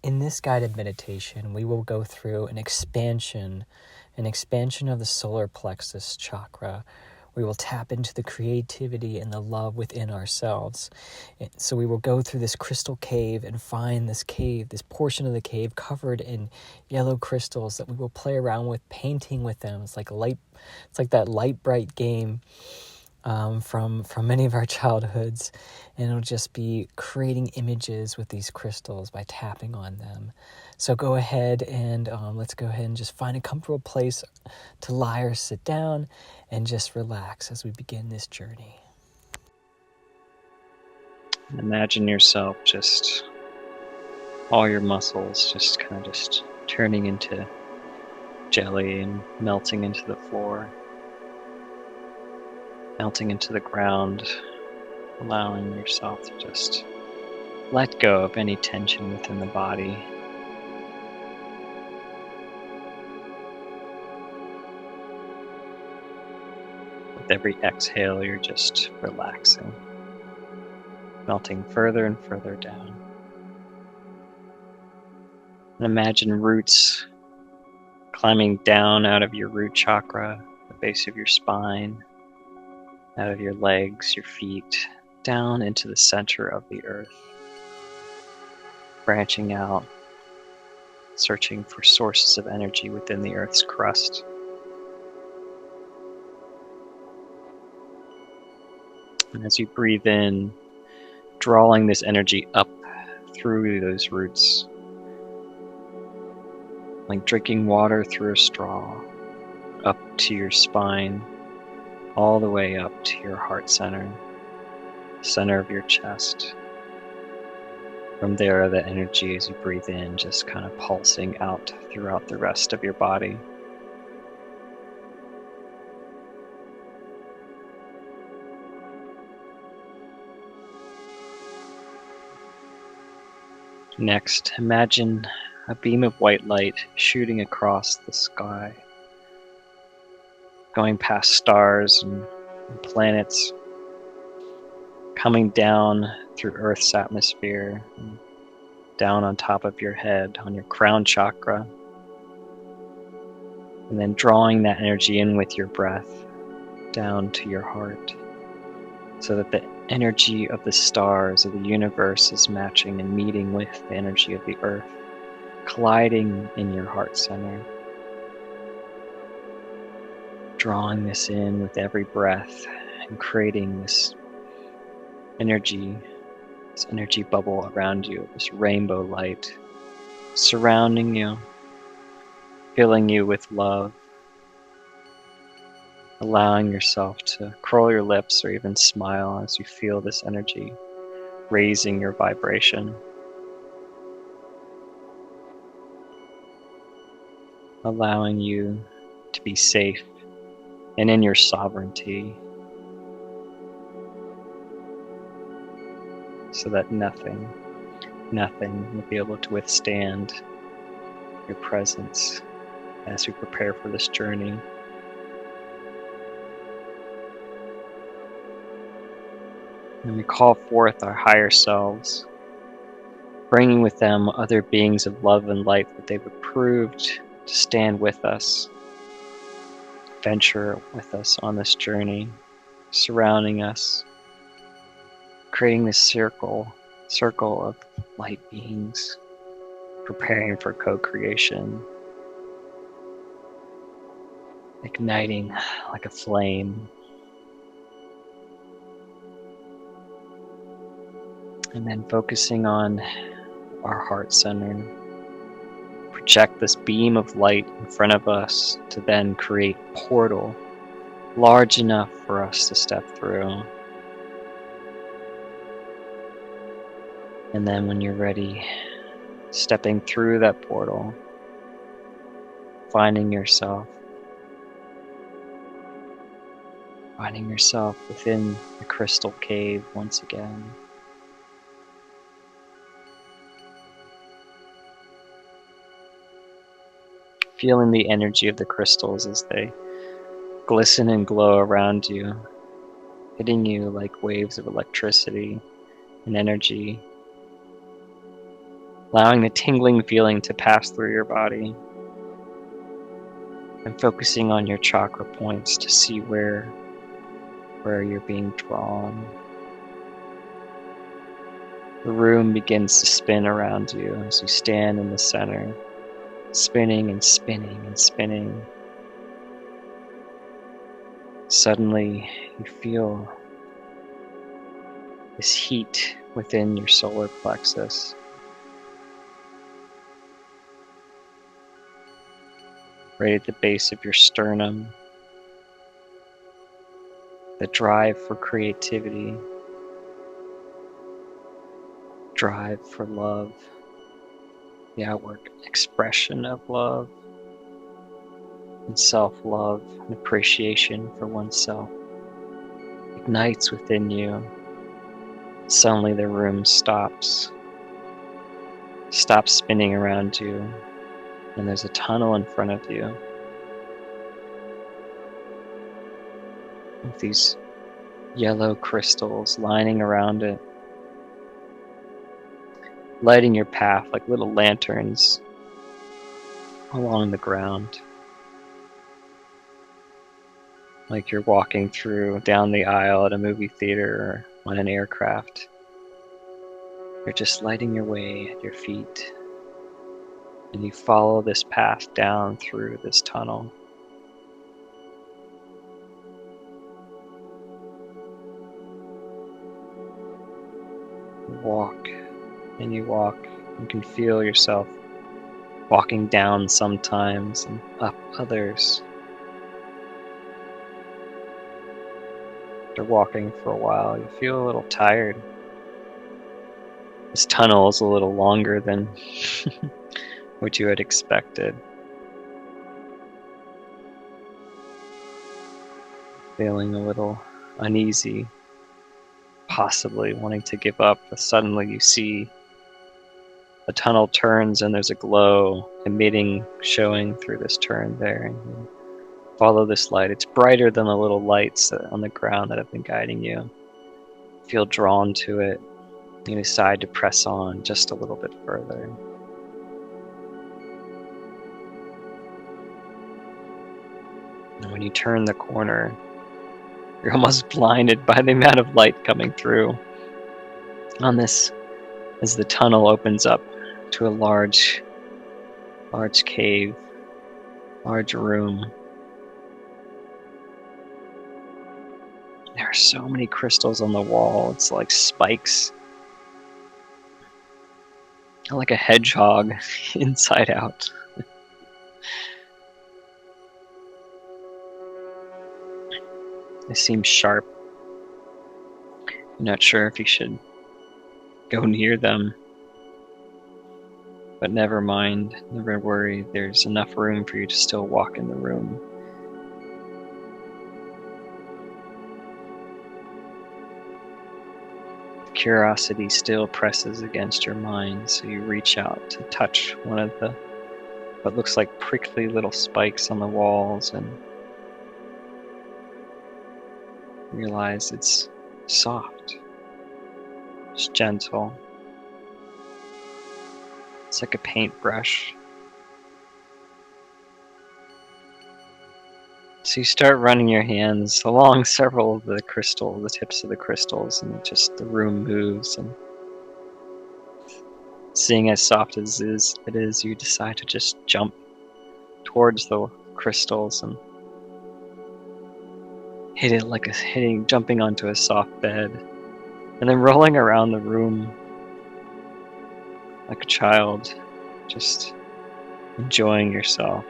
in this guided meditation, we will go through an expansion of the solar plexus chakra. We will tap into the creativity and the love within ourselves. So we will go through this crystal cave and find this portion of the cave covered in yellow crystals that we will play around with, painting with them. It's like that light bright game from many of our childhoods, and it'll just be creating images with these crystals by tapping on them. So go ahead and let's go ahead and just find a comfortable place to lie or sit down and just relax as we begin this journey. Imagine yourself just all your muscles just kind of just turning into jelly and melting into the floor, melting into the ground, allowing yourself to just let go of any tension within the body. With every exhale, you're just relaxing, melting further and further down. And imagine roots climbing down out of your root chakra, the base of your spine, out of your legs, your feet, down into the center of the earth, branching out, searching for sources of energy within the earth's crust. And as you breathe in, drawing this energy up through those roots, like drinking water through a straw, up to your spine, all the way up to your heart center of your chest. From there, the energy as you breathe in just kind of pulsing out throughout the rest of your body. Next, imagine a beam of white light shooting across the sky, going past stars and planets, coming down through Earth's atmosphere, and down on top of your head, on your crown chakra, and then drawing that energy in with your breath down to your heart, so that the energy of the stars of the universe is matching and meeting with the energy of the earth, colliding in your heart center. Drawing this in with every breath and creating this energy bubble around you, this rainbow light surrounding you, filling you with love, allowing yourself to curl your lips or even smile as you feel this energy raising your vibration. Allowing you to be safe and in your sovereignty, so that nothing will be able to withstand your presence as we prepare for this journey. And we call forth our higher selves, bringing with them other beings of love and light that they've approved to stand with us, venture with us on this journey, surrounding us, creating this circle of light beings, preparing for co-creation, igniting like a flame. And then focusing on our heart center, project this beam of light in front of us to then create a portal large enough for us to step through. And then when you're ready, stepping through that portal, finding yourself within the crystal cave once again. Feeling the energy of the crystals as they glisten and glow around you, hitting you like waves of electricity and energy. allowing the tingling feeling to pass through your body, and focusing on your chakra points to see where you're being drawn. The room begins to spin around you as you stand in the center, spinning and spinning and spinning. Suddenly, you feel this heat within your solar plexus. Right at the base of your sternum. The drive for creativity, drive for love, the outward expression of love, and self-love and appreciation for oneself ignites within you. Suddenly the room stops spinning around you, and there's a tunnel in front of you with these yellow crystals lining around it, lighting your path like little lanterns along the ground, like you're walking down the aisle at a movie theater or on an aircraft. You're just lighting your way at your feet, and you follow this path down through this tunnel. You walk and you walk. You can feel yourself walking down sometimes and up others. After walking for a while, you feel a little tired. This tunnel is a little longer than what you had expected. Feeling a little uneasy, possibly wanting to give up, but suddenly you see the tunnel turns and there's a glow showing through this turn there. And you follow this light. It's brighter than the little lights on the ground that have been guiding you. You feel drawn to it. You decide to press on just a little bit further. And when you turn the corner, you're almost blinded by the amount of light coming through on this as the tunnel opens up to a large cave, large room. There are so many crystals on the wall. It's like spikes. Like a hedgehog inside out. They seem sharp. I'm not sure if you should go near them. But never mind, never worry. There's enough room for you to still walk in the room. Curiosity still presses against your mind, so you reach out to touch one of the what looks like prickly little spikes on the walls and realize it's soft. It's gentle. It's like a paintbrush. So you start running your hands along several of the crystals, the tips of the crystals, and just the room moves. And seeing as soft as it is, you decide to just jump towards the crystals and hit it like jumping onto a soft bed, and then rolling around the room like a child, just enjoying yourself.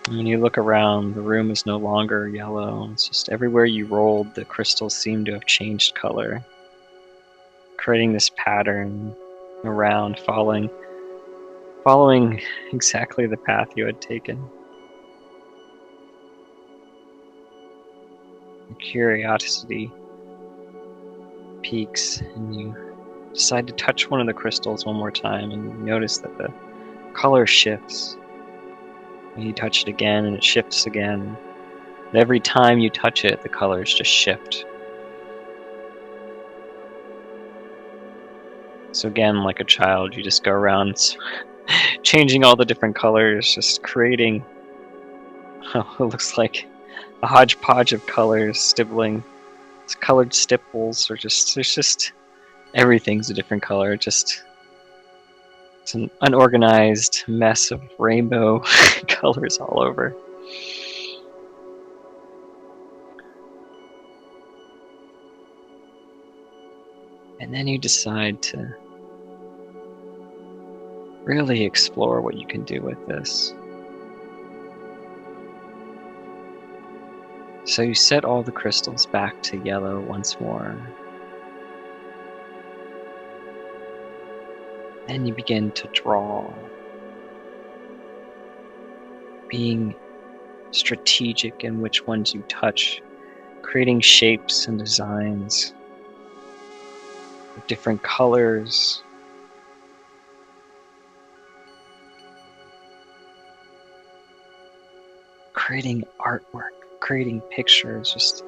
When you look around, the room is no longer yellow. It's just everywhere you rolled, the crystals seem to have changed color, creating this pattern around, following exactly the path you had taken. Your curiosity peaks, and you decide to touch one of the crystals one more time and notice that the color shifts. And you touch it again and it shifts again. And every time you touch it, the colors just shift. So again, like a child, you just go around changing all the different colors, just creating it looks like a hodgepodge of colors, stippling. It's colored stipples, or there's just everything's a different color. It's an unorganized mess of rainbow colors all over. And then you decide to really explore what you can do with this. So you set all the crystals back to yellow once more. Then you begin to draw, being strategic in which ones you touch, creating shapes and designs with different colors. Creating artwork, creating pictures, just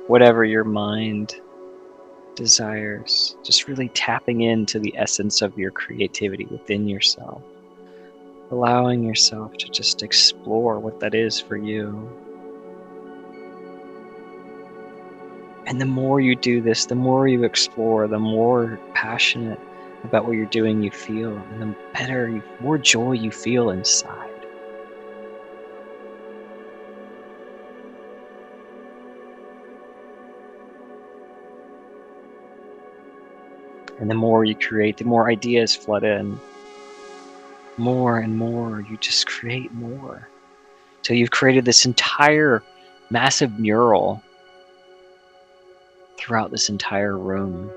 whatever your mind desires. Just really tapping into the essence of your creativity within yourself. Allowing yourself to just explore what that is for you. And the more you do this, the more you explore, the more passionate about what you're doing you feel, and the better, more joy you feel inside. And the more you create, the more ideas flood in. More and more, you just create more. Till you've created this entire massive mural throughout this entire room.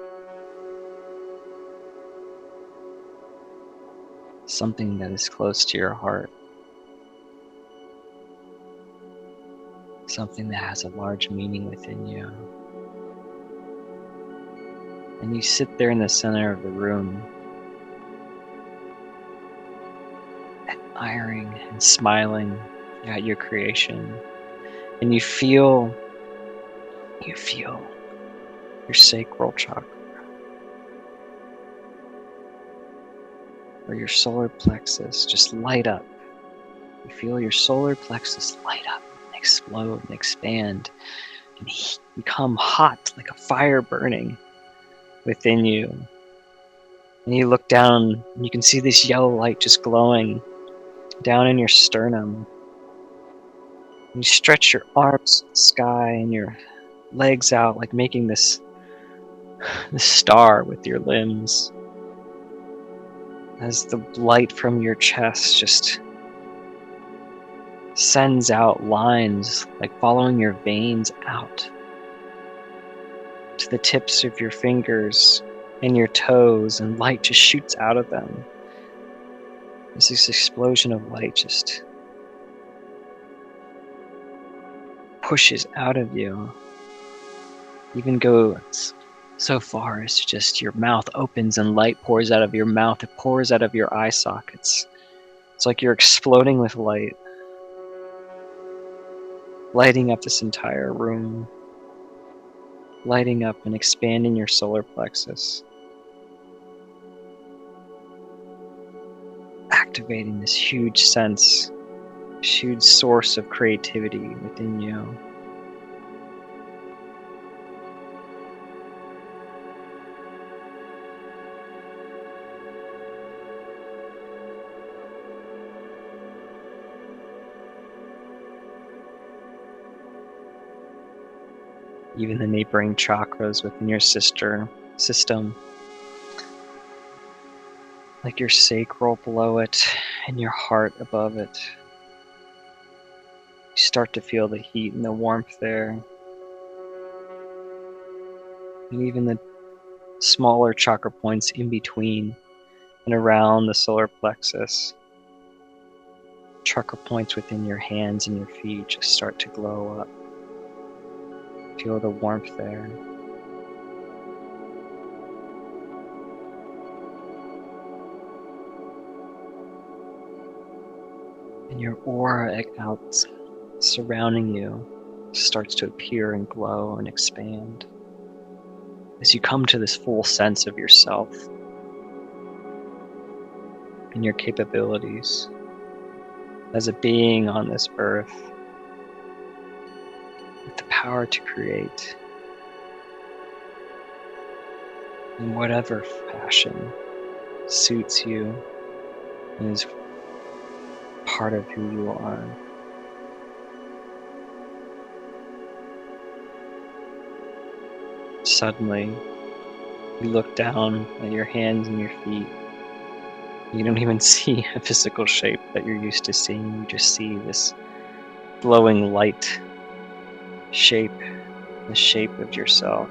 Something that is close to your heart. Something that has a large meaning within you. And you sit there in the center of the room, admiring and smiling at your creation. And you feel your sacral chakra, or your solar plexus just light up. You feel your solar plexus light up and explode and expand and become hot like a fire burning within you. And you look down and you can see this yellow light just glowing down in your sternum. And you stretch your arms to the sky and your legs out, like making this star with your limbs. As the light from your chest just sends out lines, like following your veins out to the tips of your fingers and your toes, and light just shoots out of them. There's this explosion of light just pushes out of you. Even goes so far as just your mouth opens and light pours out of your mouth. It pours out of your eye sockets. It's like you're exploding with light, lighting up this entire room, lighting up and expanding your solar plexus, activating this huge sense, this huge source of creativity within you. Even the neighboring chakras within your system, like your sacral below it and your heart above it. You start to feel the heat and the warmth there. And even the smaller chakra points in between and around the solar plexus. Chakra points within your hands and your feet just start to glow up. Feel the warmth there. And your aura out surrounding you starts to appear and glow and expand as you come to this full sense of yourself and your capabilities as a being on this earth with the power to create in whatever fashion suits you and is part of who you are. Suddenly, you look down at your hands and your feet. You don't even see a physical shape that you're used to seeing. You just see this glowing light shape, the shape of yourself.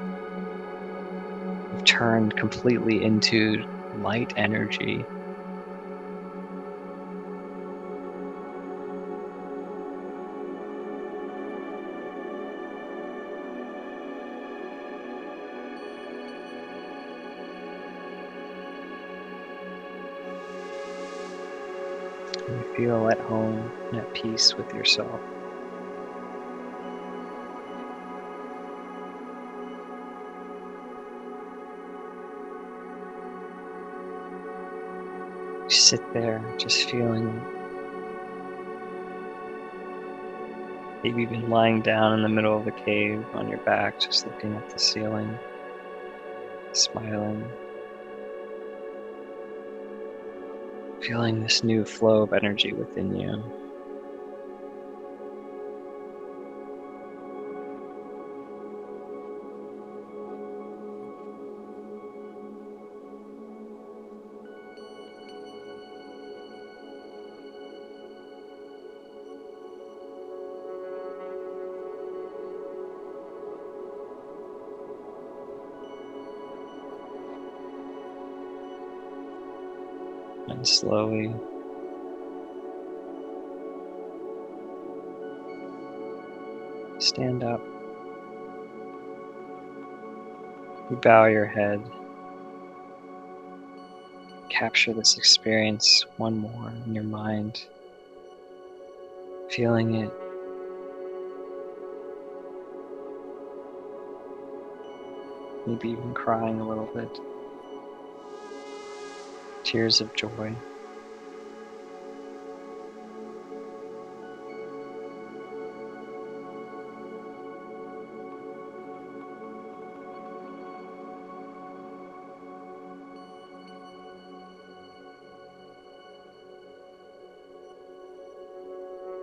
You've turned completely into light energy. You feel at home and at peace with yourself. You sit there just feeling maybe you've been lying down in the middle of the cave on your back, just looking at the ceiling, smiling, feeling this new flow of energy within you. And slowly stand up. You bow your head. Capture this experience one more in your mind, feeling it. Maybe even crying a little bit. Tears of joy.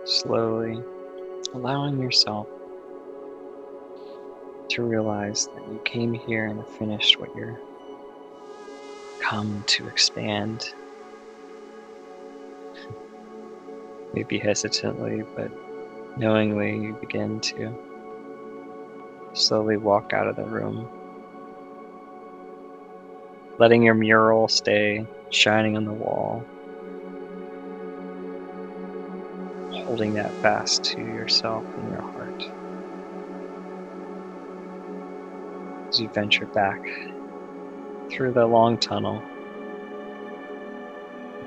Slowly allowing yourself to realize that you came here and have finished what you're come to expand. Maybe hesitantly, but knowingly you begin to slowly walk out of the room, letting your mural stay shining on the wall, holding that fast to yourself in your heart as you venture back through the long tunnel.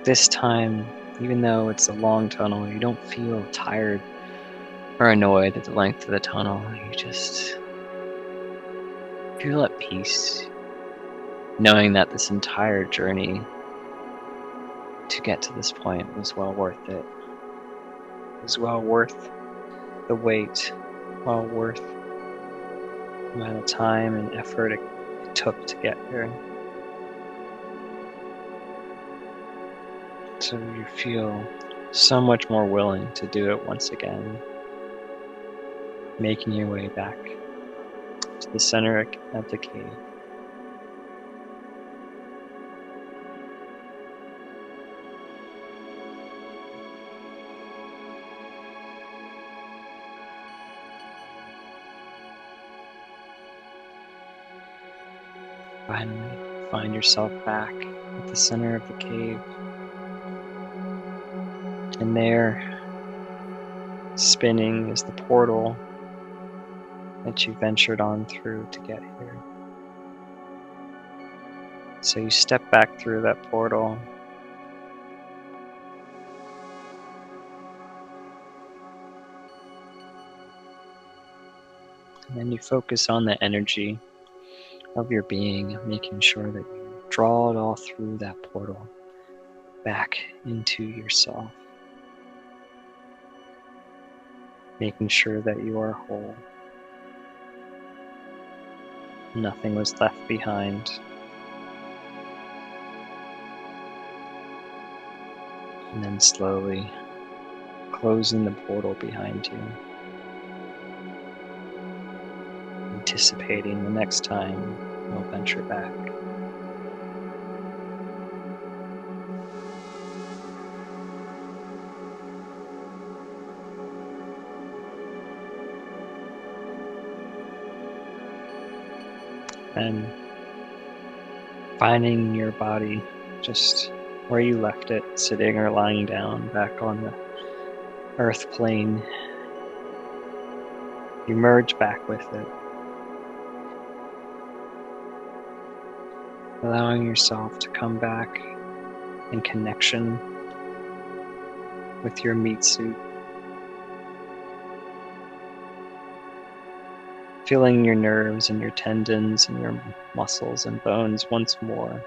This time, even though it's a long tunnel, you don't feel tired or annoyed at the length of the tunnel. You just feel at peace, knowing that this entire journey to get to this point was well worth it. It was well worth the wait, well worth the amount of time and effort it took to get here. So you feel so much more willing to do it once again, making your way back to the center of the cave. Finally, find yourself back at the center of the cave. And there, spinning, is the portal that you ventured on through to get here. So you step back through that portal, And then you focus on the energy of your being, making sure that you draw it all through that portal back into yourself. Making sure that you are whole. Nothing was left behind. And then slowly closing the portal behind you. Anticipating the next time you'll venture back. And finding your body just where you left it, sitting or lying down back on the earth plane. You merge back with it, allowing yourself to come back in connection with your meat suit. Feeling your nerves and your tendons and your muscles and bones once more.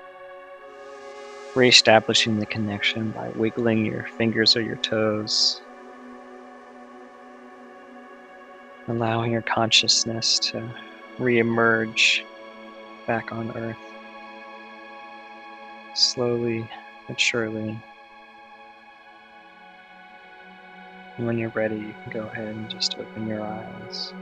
Reestablishing the connection by wiggling your fingers or your toes. Allowing your consciousness to re-emerge back on Earth. Slowly but surely. And when you're ready, you can go ahead and just open your eyes.